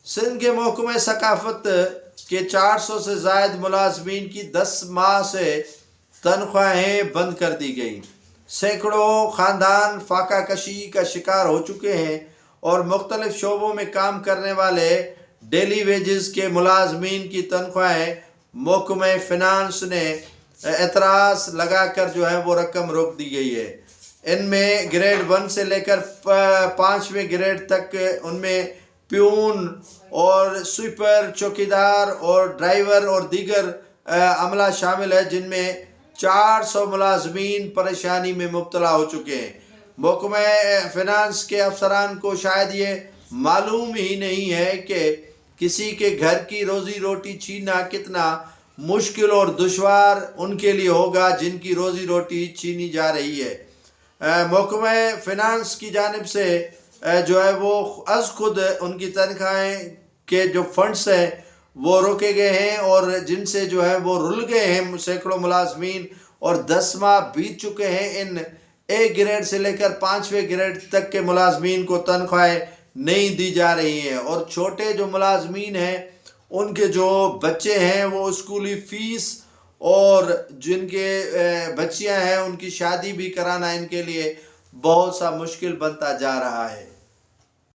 سندھ کے محکمہ ثقافت کے 400 سے زائد ملازمین کی 10 ماہ سے تنخواہیں بند کر دی گئیں۔ سینکڑوں خاندان فاقہ کشی کا شکار ہو چکے ہیں اور مختلف شعبوں میں کام کرنے والے ڈیلی ویجز کے ملازمین کی تنخواہیں محکمہ فنانس نے اعتراض لگا کر وہ رقم روک دی گئی ہے۔ ان میں گریڈ 1 سے لے کر 5ویں گریڈ تک ان میں پیون اور سویپر، چوکیدار اور ڈرائیور اور دیگر عملہ شامل ہے، جن میں 400 ملازمین پریشانی میں مبتلا ہو چکے ہیں۔ محکمہ فنانس کے افسران کو شاید یہ معلوم ہی نہیں ہے کہ کسی کے گھر کی روزی روٹی چھیننا کتنا مشکل اور دشوار ان کے لیے ہوگا جن کی روزی روٹی چھینی جا رہی ہے۔ محکمہ فنانس کی جانب سے وہ از خود ان کی تنخواہیں کے جو فنڈز ہیں وہ روکے گئے ہیں اور جن سے وہ رل گئے ہیں سینکڑوں ملازمین، اور 10 ماہ بیت چکے ہیں۔ ان 1 گریڈ سے لے کر 5ویں گریڈ تک کے ملازمین کو تنخواہیں نہیں دی جا رہی ہیں، اور چھوٹے جو ملازمین ہیں ان کے جو بچے ہیں وہ اسکولی فیس اور جن کے بچیاں ہیں ان کی شادی بھی کرانا ان کے لیے بہت سا مشکل بنتا جا رہا ہے۔